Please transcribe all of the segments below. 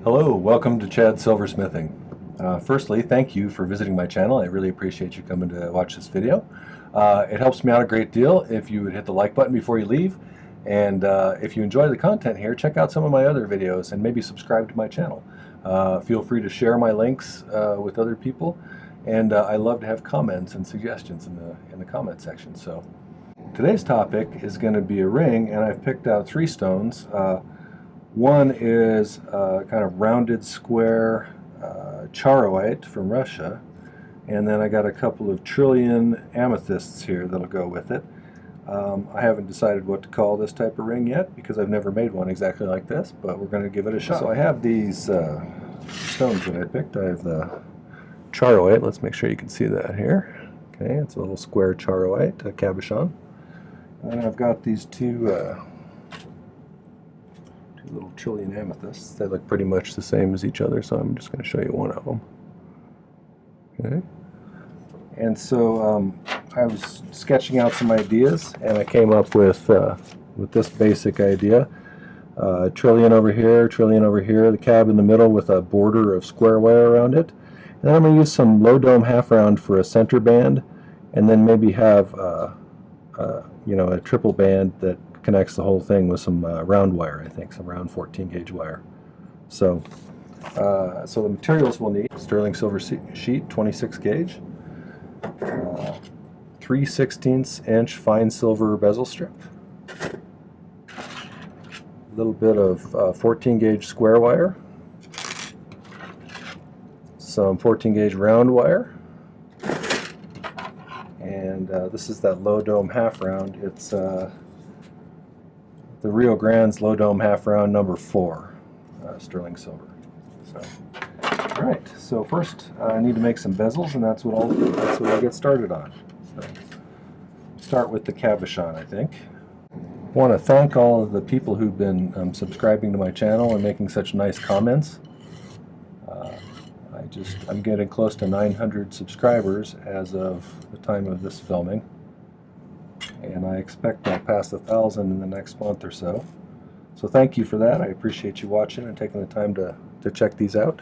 Hello, welcome to Chad Silversmithing. Firstly, thank you for visiting my channel. I really appreciate you coming to watch this video. It helps me out a great deal if you would hit the like button before you leave. And if you enjoy the content here, check out some of my other videos and maybe subscribe to my channel. Feel free to share my links with other people. And I love to have comments and suggestions in the comment section. So today's topic is going to be a ring, and I've picked out three stones. One is kind of rounded square Charoite from Russia, and then I got a couple of trillion amethysts here that'll go with it. I haven't decided what to call this type of ring yet because I've never made one exactly like this, but we're going to give it a shot. So I have these stones that I picked. I have the Charoite. Let's make sure you can see that here. Okay, it's a little square Charoite, a cabochon. And then I've got these two little trillion amethysts. They look pretty much the same as each other, so I'm just going to show you one of them. Okay. And so I was sketching out some ideas, and I came up with this basic idea. Trillion over here, the cab in the middle with a border of square wire around it. And then I'm going to use some low dome half round for a center band, and then maybe have you know, a triple band that connects the whole thing with some round wire, I think, some round 14 gauge wire. So so the materials we'll need: sterling silver sheet, 26 gauge, 3/16 inch fine silver bezel strip, a little bit of 14 gauge square wire, some 14 gauge round wire, and this is that low dome half round. It's the Rio Grande's low dome half round number 4, sterling silver. So, all right. So first, I need to make some bezels, and that's what I'll get started on. So, start with the cabochon, I think. I want to thank all of the people who've been subscribing to my channel and making such nice comments. I'm getting close to 900 subscribers as of the time of this filming, and I expect I'll pass 1,000 in the next month or so. So thank you for that. I appreciate you watching and taking the time to check these out.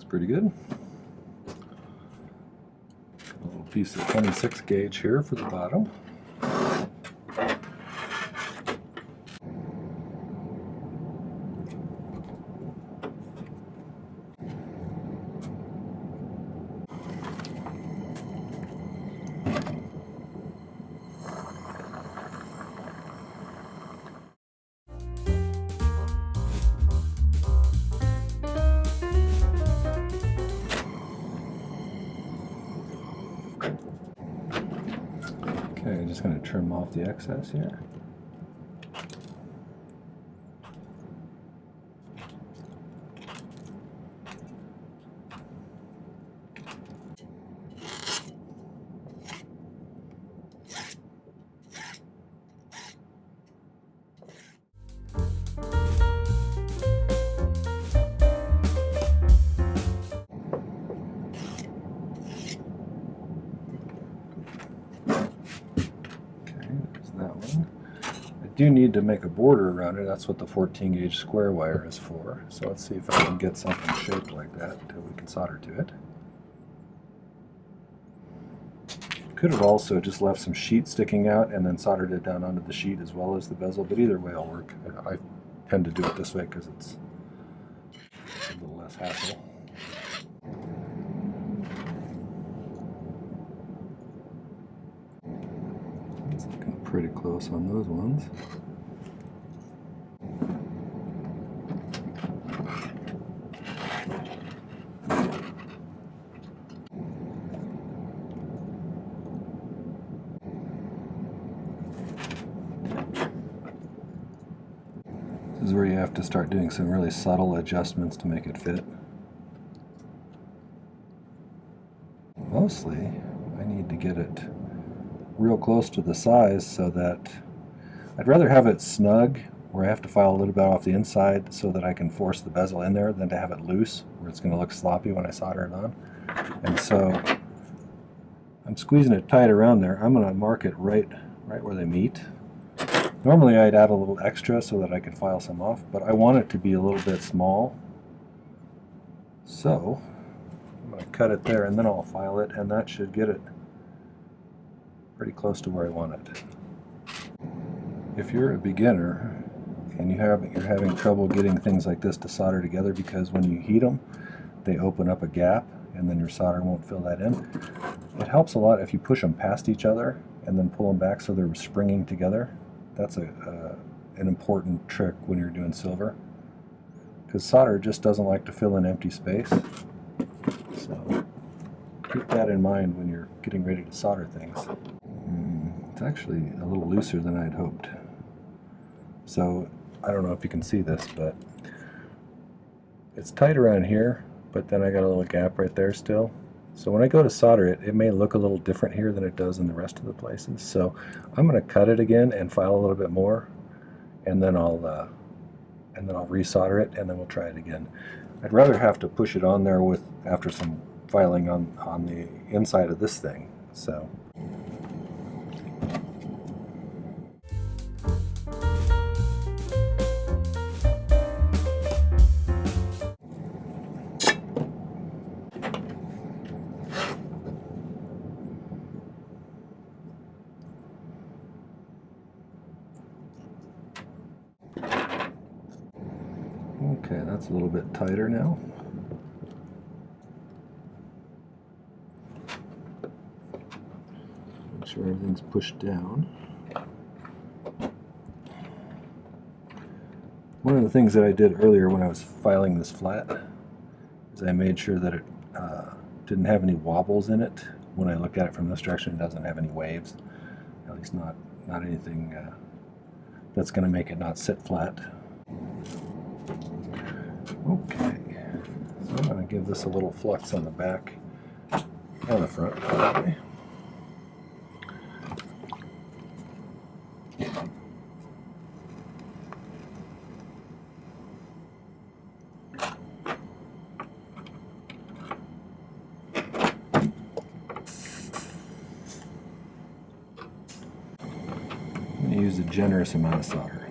Pretty good. A little piece of 26 gauge here for the bottom. Okay, I'm just going to trim off the excess here. do need to make a border around it. That's what the 14 gauge square wire is for. So let's see if I can get something shaped like that until we can solder to it. Could have also just left some sheet sticking out and then soldered it down onto the sheet as well as the bezel, but either way will work. I tend to do it this way because it's a little less hassle. It's looking pretty close on those ones. This is where you have to start doing some really subtle adjustments to make it fit. Mostly, I need to get it real close to the size so that I'd rather have it snug where I have to file a little bit off the inside so that I can force the bezel in there than to have it loose where it's going to look sloppy when I solder it on. And so I'm squeezing it tight around there. I'm going to mark it right where they meet. Normally I'd add a little extra so that I could file some off, but I want it to be a little bit small. So I'm going to cut it there and then I'll file it, and that should get it pretty close to where I want it. If you're a beginner and you're having trouble getting things like this to solder together because when you heat them they open up a gap and then your solder won't fill that in, it helps a lot if you push them past each other and then pull them back so they're springing together. That's an important trick when you're doing silver, because solder just doesn't like to fill in empty space. So keep that in mind when you're getting ready to solder things. It's actually a little looser than I'd hoped. So I don't know if you can see this, but it's tight around here, but then I got a little gap right there still. So when I go to solder it, it may look a little different here than it does in the rest of the places. So I'm going to cut it again and file a little bit more, and then I'll resolder it, and then we'll try it again. I'd rather have to push it on there after some filing on the inside of this thing. So. Okay, that's a little bit tighter now. Make sure everything's pushed down. One of the things that I did earlier when I was filing this flat is I made sure that it didn't have any wobbles in it. When I look at it from this direction, it doesn't have any waves, at least not anything that's going to make it not sit flat. Okay, so I'm going to give this a little flux on the back and the front, probably. I'm going to use a generous amount of solder,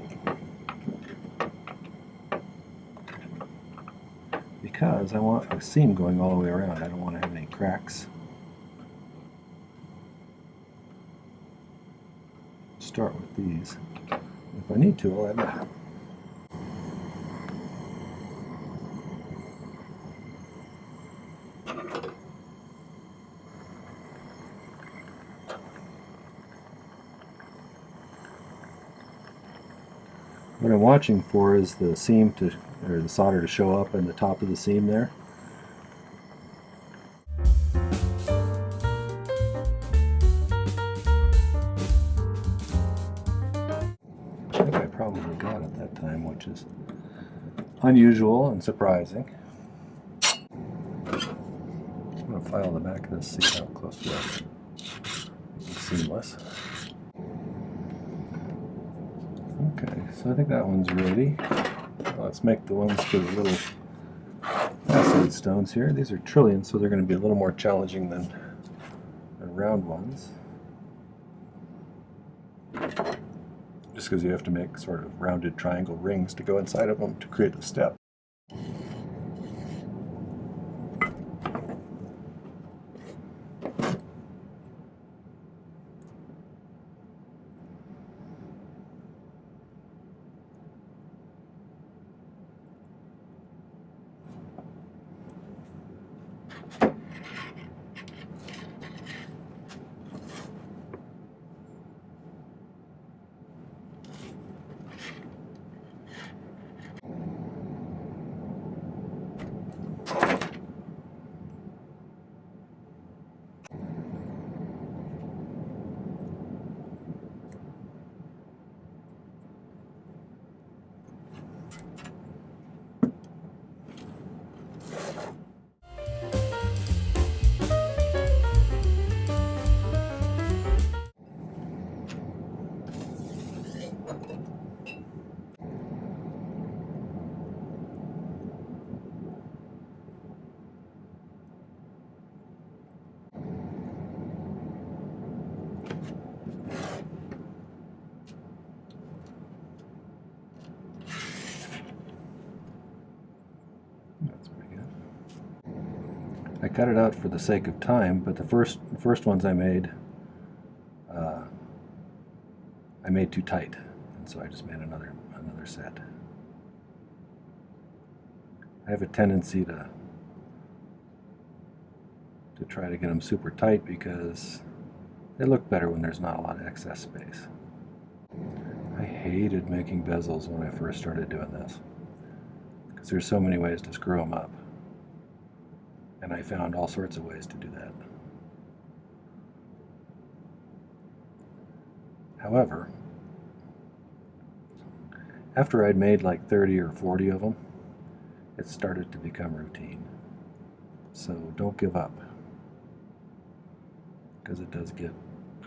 because I want a seam going all the way around. I don't want to have any cracks. Start with these. If I need to, I'll add more. What I'm watching for is the seam or the solder to show up in the top of the seam there. I think I probably got it that time, which is unusual and surprising. I'm going to file the back of this, see how close we are. It's seamless. Okay, so I think that one's ready. Let's make the ones for the little faceted stones here. These are trillions, so they're going to be a little more challenging than round ones. just because you have to make sort of rounded triangle rings to go inside of them to create the step. I cut it out for the sake of time, but the first ones I made too tight, and so I just made another set. I have a tendency to try to get them super tight because they look better when there's not a lot of excess space. I hated making bezels when I first started doing this because there's so many ways to screw them up. And I found all sorts of ways to do that. However, after I'd made like 30 or 40 of them, it started to become routine. So don't give up, because it does get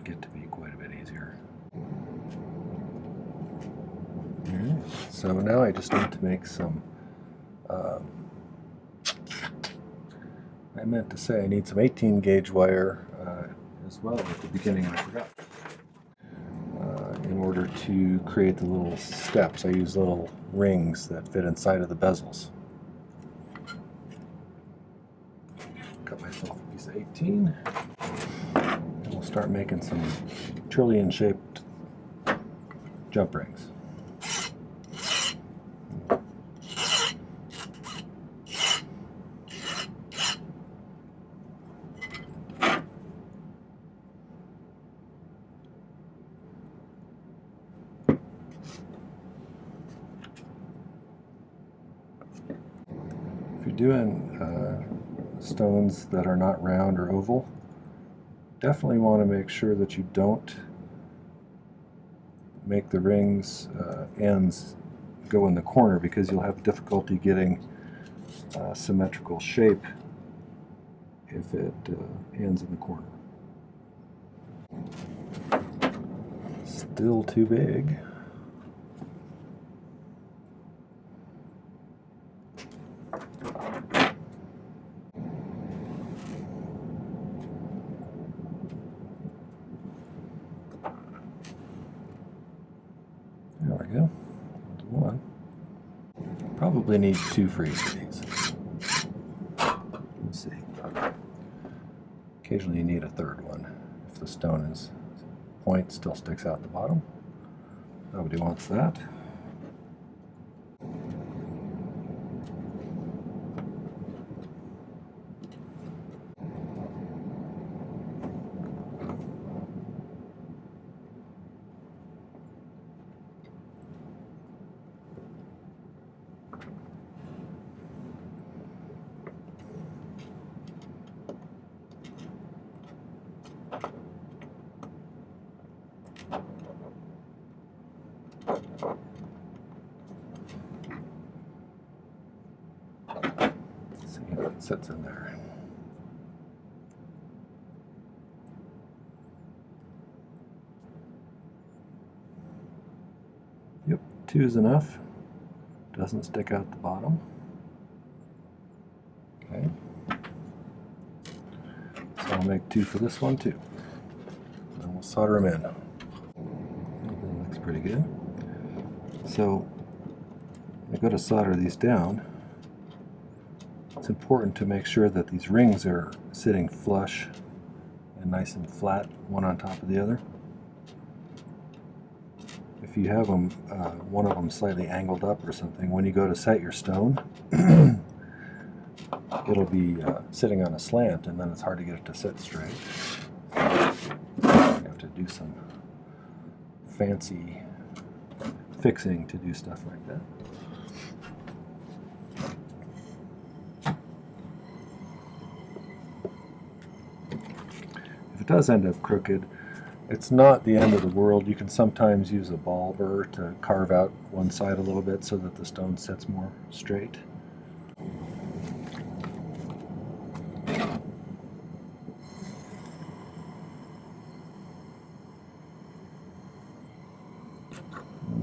to be quite a bit easier. Alright, so now I just need to make some I meant to say I need some 18 gauge wire as well at the beginning, I forgot. In order to create the little steps, I use little rings that fit inside of the bezels. Cut myself a piece of 18, and we'll start making some trillion shaped jump rings. If you're doing stones that are not round or oval, definitely want to make sure that you don't make the rings ends go in the corner, because you'll have difficulty getting symmetrical shape if it ends in the corner. Still too big. There we go. One. Probably need two for each of these. Let's see. Occasionally you need a third one if the stone is point still sticks out the bottom. Nobody wants that. See how it sits in there. Yep, 2 is enough. Doesn't stick out the bottom. Okay. So I'll make 2 for this one too. And we'll solder them in. That looks pretty good. So I go to solder these down. It's important to make sure that these rings are sitting flush and nice and flat, one on top of the other. If you have them, one of them slightly angled up or something, when you go to set your stone, it'll be sitting on a slant, and then it's hard to get it to sit straight. You have to do some fancy fixing to do stuff like that. If it does end up crooked, it's not the end of the world. You can sometimes use a ball burr to carve out one side a little bit so that the stone sits more straight.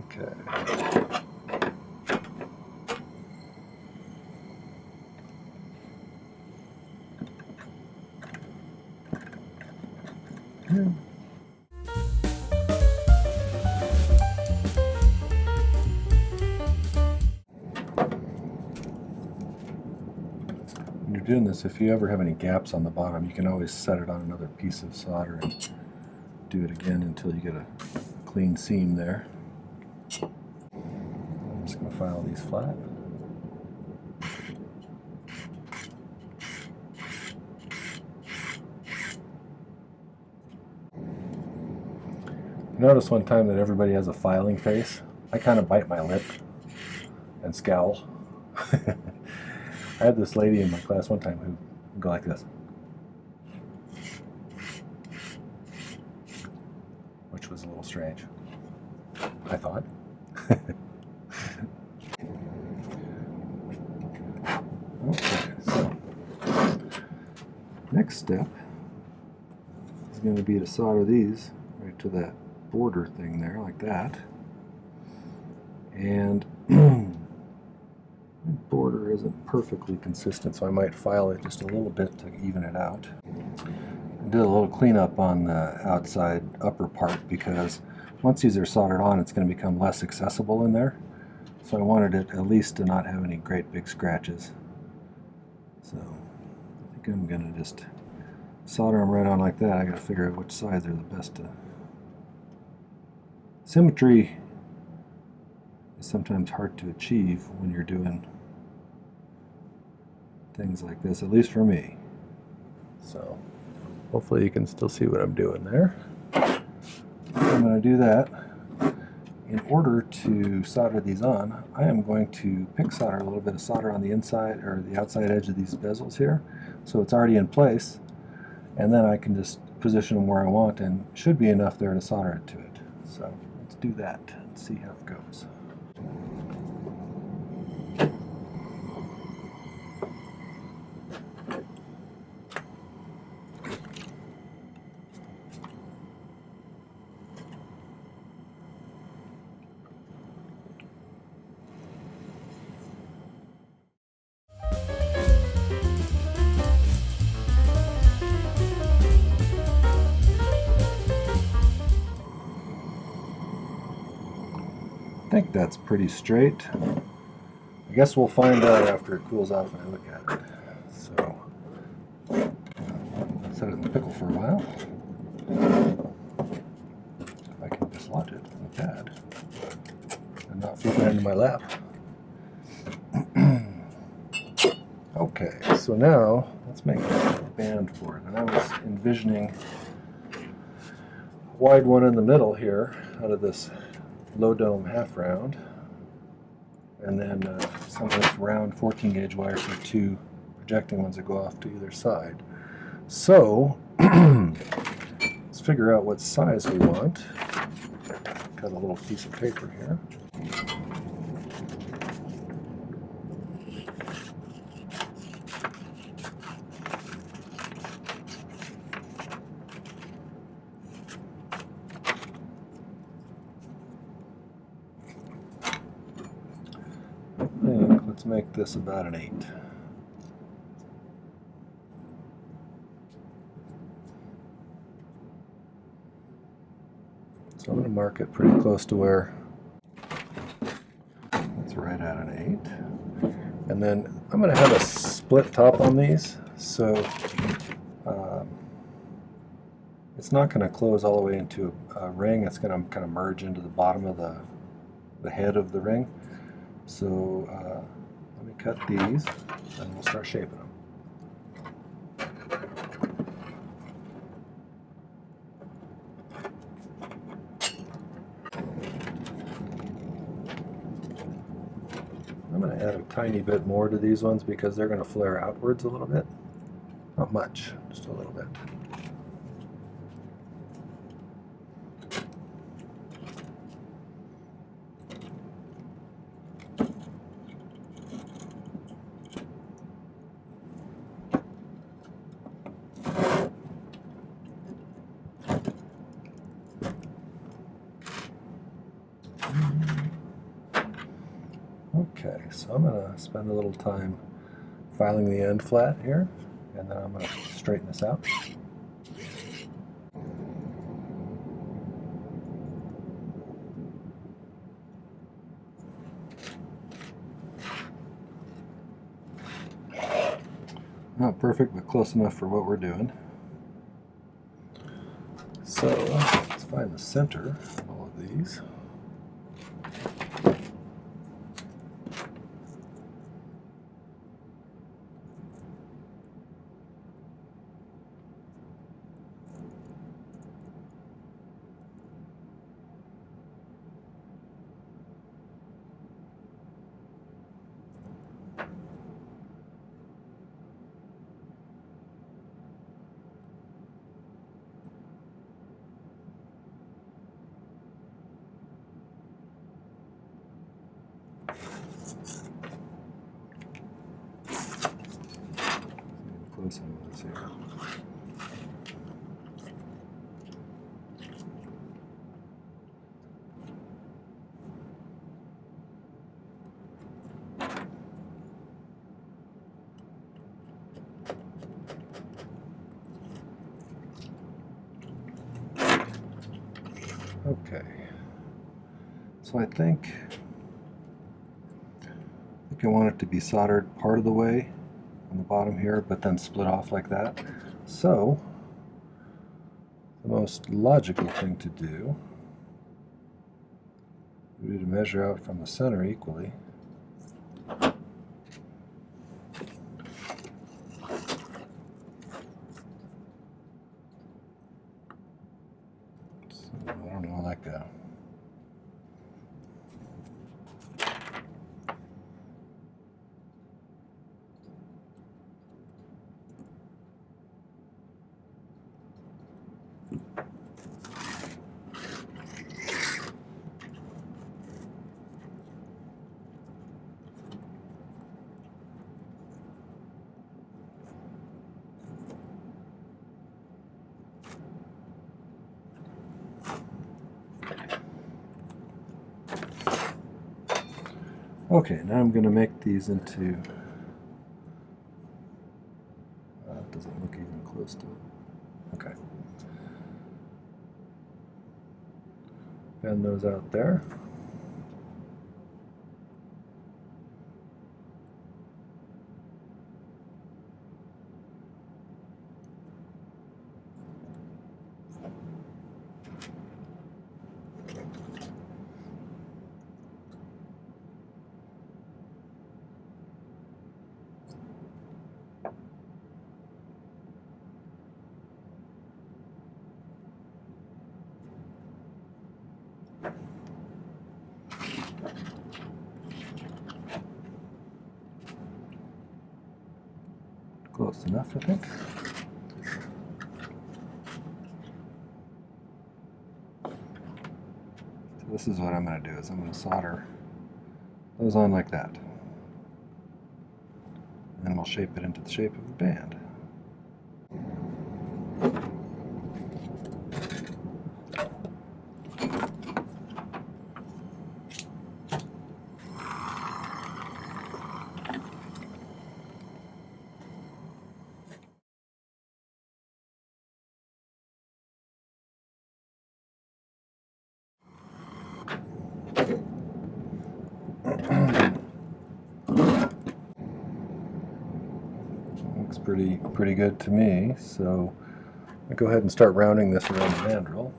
Okay. Yeah. When you're doing this, if you ever have any gaps on the bottom, you can always set it on another piece of solder and do it again until you get a clean seam there. I'm just going to file these flat. I noticed one time that everybody has a filing face. I kind of bite my lip and scowl. I had this lady in my class one time who would go like this, which was a little strange, I thought. Okay, so next step is going to be to solder these right to that border thing there, like that. And the border isn't perfectly consistent, so I might file it just a little bit to even it out. I did a little cleanup on the outside upper part because once these are soldered on, it's going to become less accessible in there. So I wanted it at least to not have any great big scratches. So I think I'm going to just solder them right on like that. I got to figure out which sides are the best to. Symmetry is sometimes hard to achieve when you're doing things like this, at least for me. So hopefully you can still see what I'm doing there. I'm going to do that. In order to solder these on, I am going to pick solder a little bit of solder on the inside or the outside edge of these bezels here, so it's already in place, and then I can just position them where I want, and should be enough there to solder it to it. So let's do that and see how it goes. I think that's pretty straight. I guess we'll find out after it cools off and I look at it. So, set it in the pickle for a while. If I can dislodge it from the pad and not flip it into my lap. Okay, so now let's make a band for it. And I was envisioning a wide one in the middle here out of this low dome half round, and then some of this round 14 gauge wire for two projecting ones that go off to either side. So let's figure out what size we want. Got a little piece of paper here. Let's make this about an 8. So I'm going to mark it pretty close to where point. And then I'm going to have a split top on these, so it's not going to close all the way into a ring. It's going to kind of merge into the bottom of the head of the ring. So let me cut these and we'll start shaping them. I'm going to add a tiny bit more to these ones because they're going to flare outwards a little bit. Not much, just a little bit. Okay, so I'm going to spend a little time filing the end flat here, and then I'm going to straighten this out. Not perfect, but close enough for what we're doing. So let's find the center of all of these. Close on this here. Okay, so I think I want it to be soldered part of the way on the bottom here, but then split off like that. So the most logical thing to do would be to measure out from the center equally. So, I don't know, like a Okay, now I'm going to make these into, it doesn't look even close to it. Okay. Bend those out there. Close enough, I think. So this is what I'm going to do, is I'm going to solder those on like that. And then we'll shape it into the shape of the band. Looks pretty good to me. So I'll go ahead and start rounding this around the mandrel.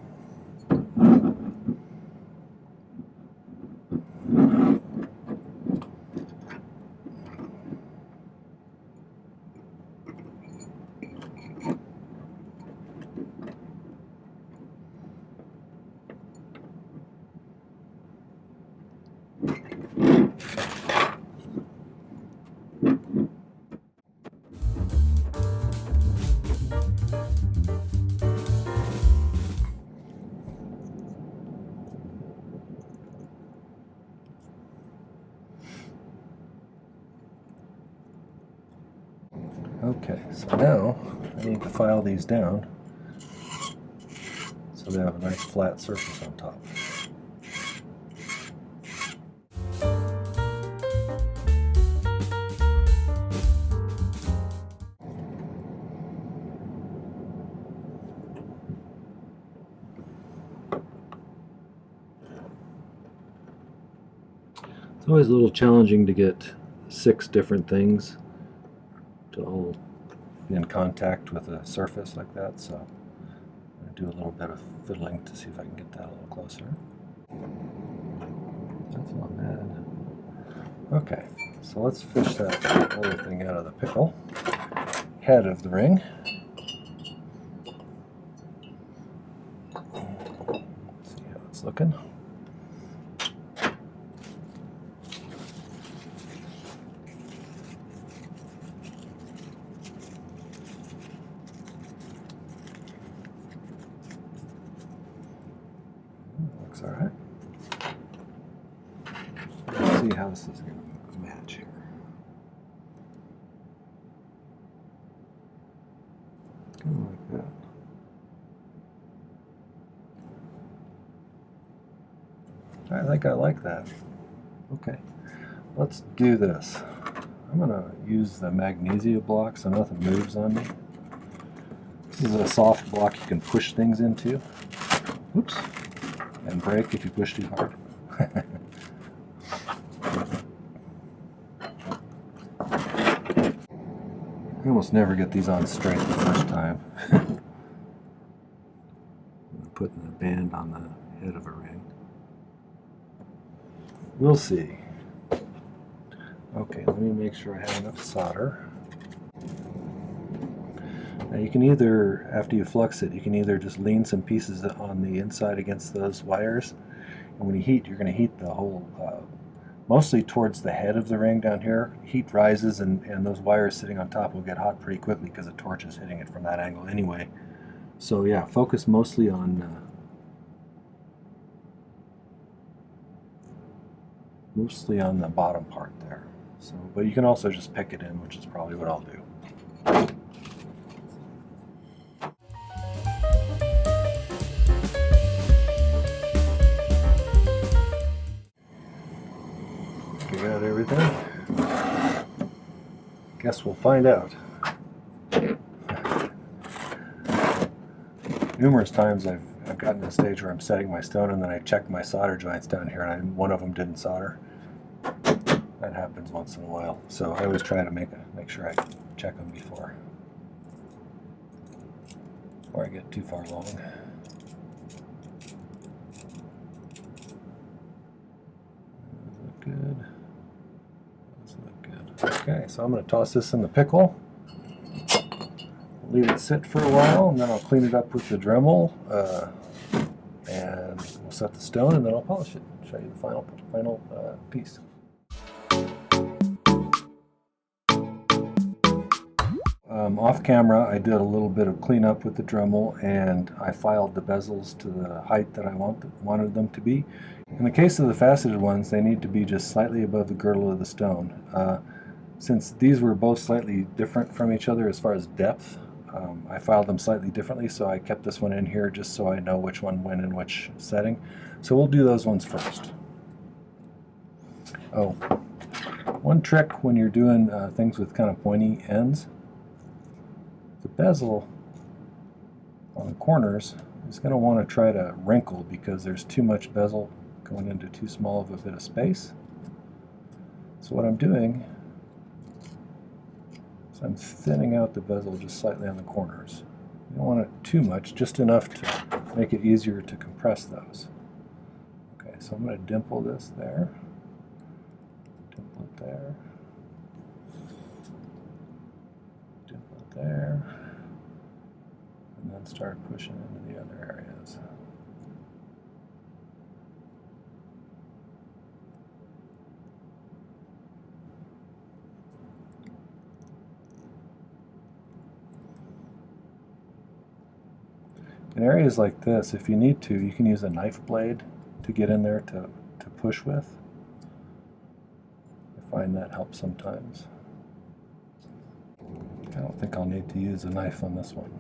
Okay, so now I need to file these down so they have a nice flat surface on top. It's always a little challenging to get 6 different things to all be in contact with a surface like that, so I'm going to do a little bit of fiddling to see if I can get that a little closer. That's not bad. Okay, so let's fish that little thing out of the pickle. Head of the ring. Let's see how it's looking. Looks all right. Let's see how this is going to match here. Kind of like that. I think I like that. Okay, let's do this. I'm going to use the magnesia block so nothing moves on me. This is a soft block you can push things into. Oops. And break if you push too hard. I almost never get these on straight the first time. Putting the band on the head of a ring. We'll see. Okay, let me make sure I have enough solder. Now you can either, after you flux it, you can either just lean some pieces on the inside against those wires, and when you heat, you're going to heat the whole, mostly towards the head of the ring down here. Heat rises and those wires sitting on top will get hot pretty quickly because the torch is hitting it from that angle anyway. So yeah, focus mostly on the bottom part there. So, but you can also just pick it in, which is probably what I'll do. We got everything. Guess we'll find out. Numerous times I've gotten to a stage where I'm setting my stone and then I check my solder joints down here and one of them didn't solder. That happens once in a while, so I always try to make sure I check them before I get too far along. Look good. Does look good. Okay, so I'm going to toss this in the pickle. Leave it sit for a while, and then I'll clean it up with the Dremel, and we'll set the stone, and then I'll polish it. Show you the final piece. Off camera, I did a little bit of cleanup with the Dremel, and I filed the bezels to the height that I wanted them to be. In the case of the faceted ones, they need to be just slightly above the girdle of the stone. Since these were both slightly different from each other as far as depth, I filed them slightly differently, so I kept this one in here just so I know which one went in which setting. So we'll do those ones first. Oh, one trick when you're doing things with kind of pointy ends, the bezel on the corners is going to want to try to wrinkle because there's too much bezel going into too small of a bit of space. So what I'm doing So I'm thinning out the bezel just slightly on the corners. You don't want it too much, just enough to make it easier to compress those. Okay, so I'm going to dimple this there. Dimple it there. Dimple it there. And then start pushing into the other areas. In areas like this, if you need to, you can use a knife blade to get in there to push with. I find that helps sometimes. I don't think I'll need to use a knife on this one.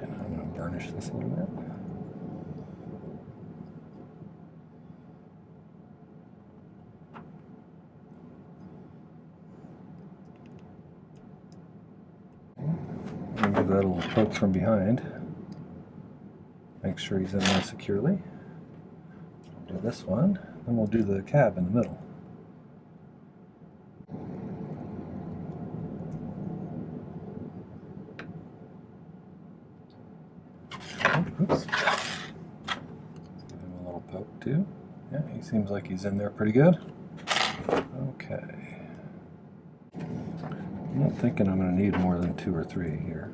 And I'm going to burnish this a little bit. Give that a little poke from behind. Make sure he's in there securely. Do this one, then we'll do the cab in the middle. Oops. Give him a little poke too. Yeah, he seems like he's in there pretty good. Okay. I'm not thinking I'm going to need more than 2 or 3 here.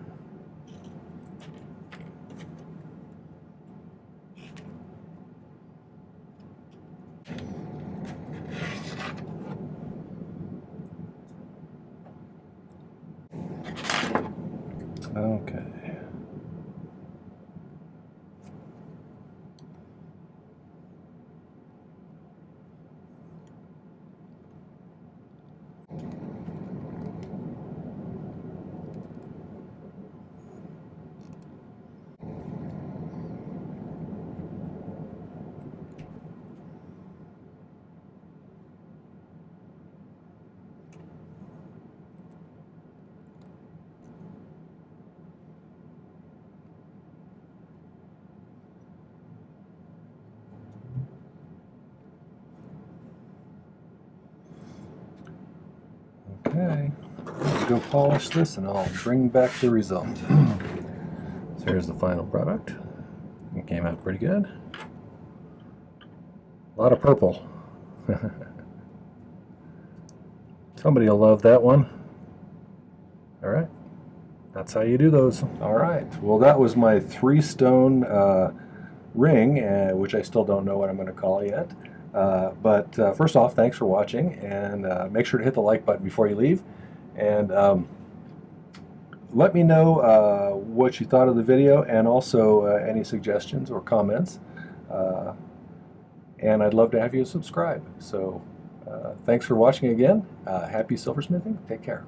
Okay. Okay, let's go polish this and I'll bring back the result. So here's the final product. It came out pretty good. A lot of purple. Somebody will love that one. All right, that's how you do those. All right, well that was my 3-stone ring, which I still don't know what I'm going to call it yet. But first off, thanks for watching, and make sure to hit the like button before you leave, and let me know what you thought of the video, and also any suggestions or comments, and I'd love to have you subscribe. So thanks for watching again. Happy silversmithing. Take care.